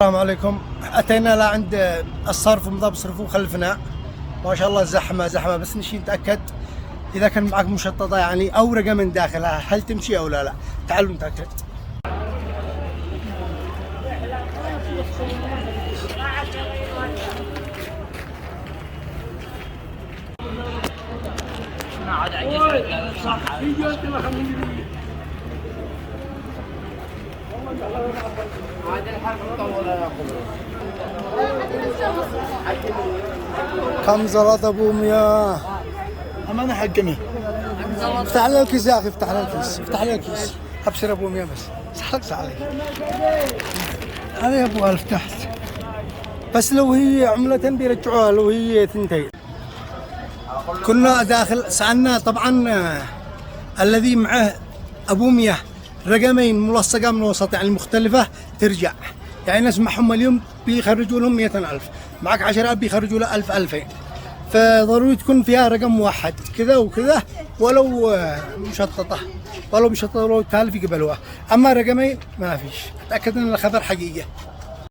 السلام عليكم. أتينا لعند الصرف بصرفوا خلفنا، ما شاء الله زحمة بس نشي نتأكد إذا كان معك مشططة يعني أو رقم من داخلها هل تمشي أو لا. تعالوا نتأكد. كم زلط ابو مياه امانه حقنا. افتح لي الكيس يا اخي، افتح لي الكيس ابشر ابو مياه بس سحقت عليك. هذا ابو 1000 تحت، بس لو هي عملة بيرجعوها لو هي ثنتين. كنا داخل سألنا طبعا الذي معه ابو مياه رقمين ملصقة من وسط يعني مختلفة ترجع، يعني نسمعهم اليوم بيخرجوا لهم 100,000، معك 10,000 بيخرجوا له 1000 2000، فضروري تكون فيها رقم واحد كذا وكذا ولو مشططة ولو تالف يقبلوها، أما رقمين ما فيش. أتأكد أن الخبر حقيقة.